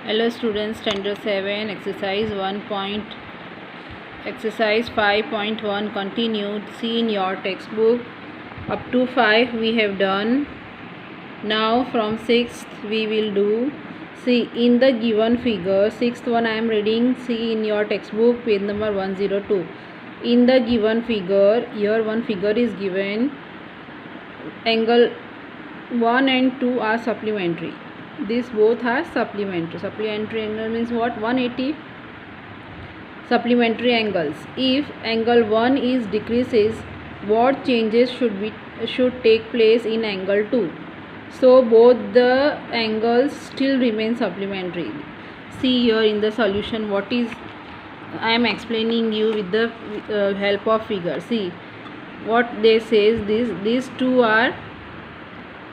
Hello students, standard 7 exercise 5.1 continued. See in your textbook up to 5 we have done. Now from 6th we will do. See in the given figure, 6th one I am reading. See in your textbook page number 102. In the given figure, here one figure is given. Angle 1 and 2 are supplementary. These both are supplementary. Supplementary angle means what? 180 supplementary angles. If angle 1 is decreases, what changes should take place in angle 2? So both the angles still remain supplementary. See here in the solution what is I am explaining you with the help of figure. See what they says, these two are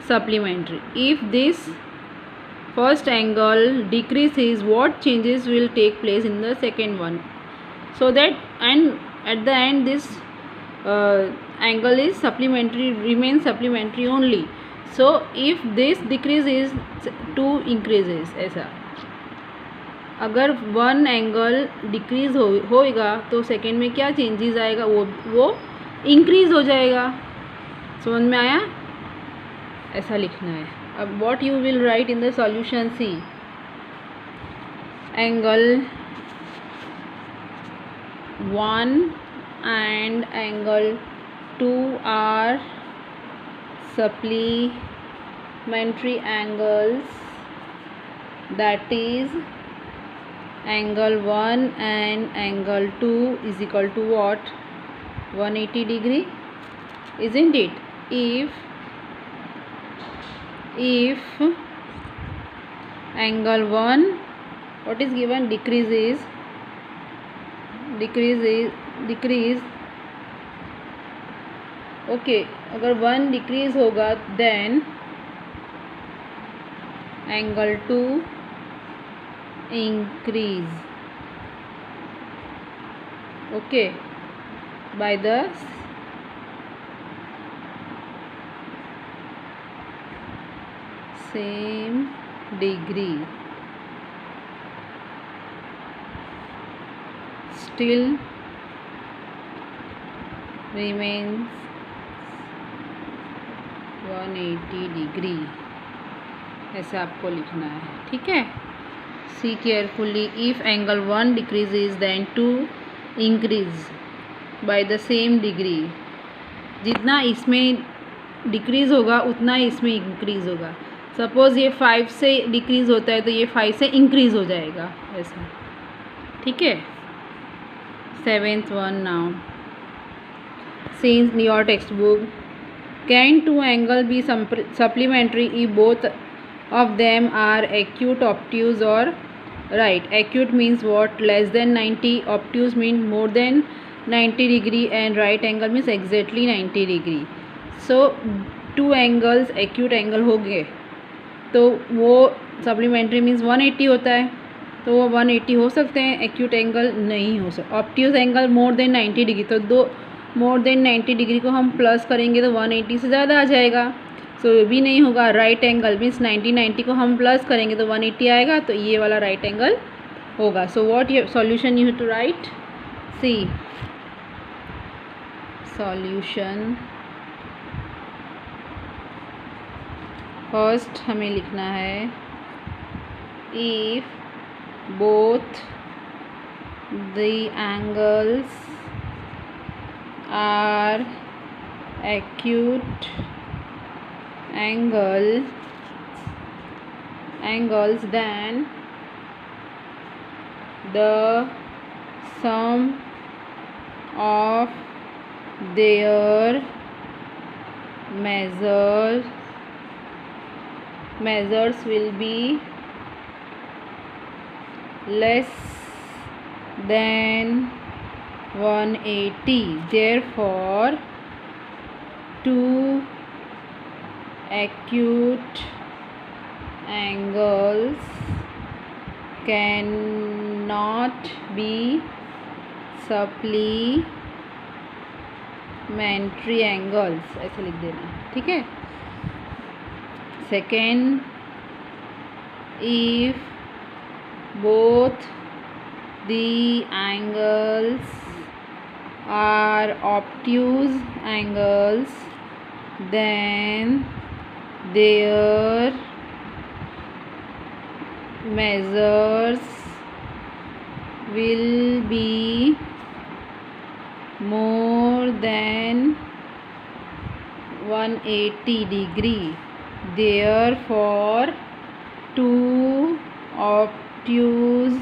supplementary. If this first angle decreases, what changes will take place in the second one? So that, and at the end this angle is supplementary, remains supplementary only. So if this decreases, 2 increases. ऐसा अगर one angle decrease होएगा तो second में क्या changes आएगा? वो increase हो जाएगा. समझ में आया? ऐसा लिखना है. अब what you will write in the solution? See, angle 1 and angle 2 are supplementary angles. That is, angle 1 and angle 2 is equal to what? 180 degree, isn't it? If angle 1 what is given decrease, okay, अगर 1 decrease होगा then angle 2 increase, okay, by the same degree. Still remains 180 degree. ऐसा आपको लिखना है. ठीक है. See carefully. If angle 1 decreases then 2 increase by the same degree. जितना इसमें डिक्रीज होगा उतना इसमें इंक्रीज होगा. सपोज ये 5 से डिक्रीज होता है तो ये 5 से इंक्रीज हो जाएगा. ऐसा. ठीक है. 7th one now. See in your textbook, can two angles be supplementary if both of them are acute, obtuse or right? Acute means what? Less than 90. Obtuse means more than 90 degree, and right angle means exactly 90 degree. So two angles acute angle हो गए तो वो supplementary means 180 होता है. तो वो 180 हो सकते हैं. एक्यूट एंगल नहीं हो सकता. Obtuse angle more than 90 degree. तो दो मोर देन 90 डिग्री को हम प्लस करेंगे तो 180 से ज़्यादा आ जाएगा. सो ये भी नहीं होगा. राइट एंगल मीन्स 90 को हम प्लस करेंगे तो 180 आएगा. तो ये वाला राइट एंगल होगा. So what solution you have to write? See solution. First हमें लिखना है if both the angles are acute angles then the sum of their measures will be less than 180. Therefore, two acute angles cannot be supplementary angles. ऐसे लिख देना. ठीक है. Second, if both the angles are obtuse angles, then their measures will be more than 180 degree. Therefore, two obtuse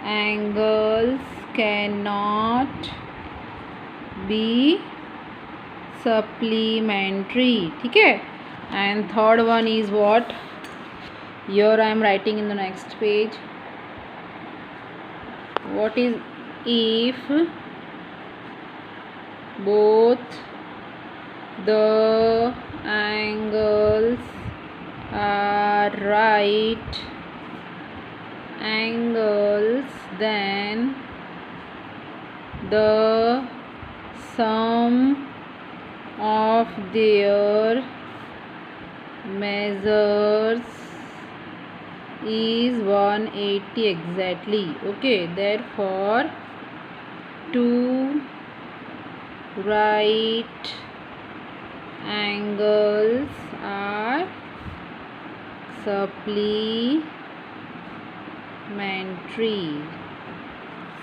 angles cannot be supplementary. ठीक है. And third one is what? Here I am writing in the next page. What is if both the angles are right angles, then the sum of their measures is 180 exactly. Okay, therefore two right angles are supplementary.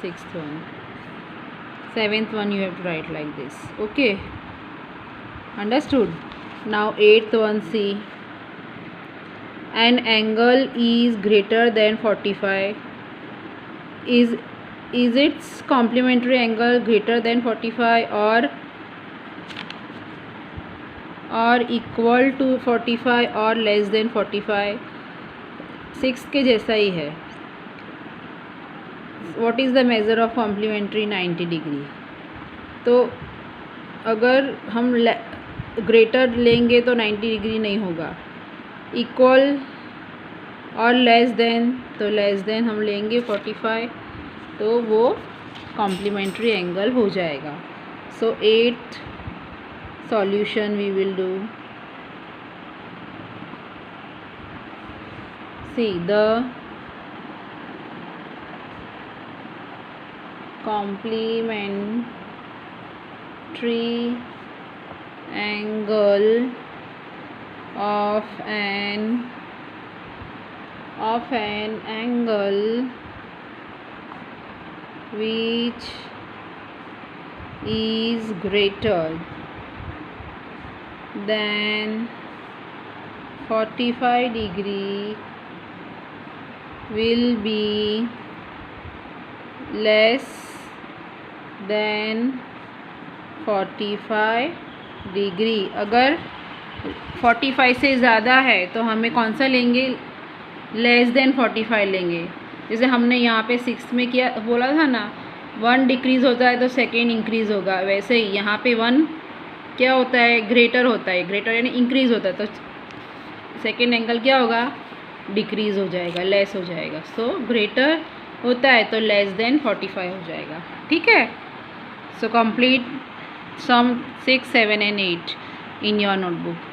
Sixth one. Seventh one you have to write like this. Okay, understood? Now eighth one, see. An angle is greater than 45. Is its complementary angle greater than 45 or equal to 45 or less than 45? Six के जैसा ही है. What is the measure of complementary 90 degree? तो अगर हम greater लेंगे तो 90 degree नहीं होगा. इक्वल और लेस देन, तो लेस देन हम लेंगे 45, तो वो कॉम्प्लीमेंट्री एंगल हो जाएगा. So eighth solution we will do. See the complementary angle of an angle which is greater than 45 degree will be less than 45 degree. अगर 45 से ज़्यादा है तो हमें कौन सा लेंगे? लेस देन 45 लेंगे. जैसे हमने यहाँ पे सिक्स में किया, बोला था ना, 1 डिक्रीज़ होता है तो सेकेंड इंक्रीज़ होगा. वैसे ही यहाँ पे 1 क्या होता है? ग्रेटर होता है. ग्रेटर यानी इंक्रीज़ होता है, तो सेकेंड एंगल क्या होगा? डिक्रीज़ हो जाएगा, लेस हो जाएगा. सो ग्रेटर होता है तो लेस देन 45 हो जाएगा. ठीक है. So complete sum 6, 7 and 8 in your notebook.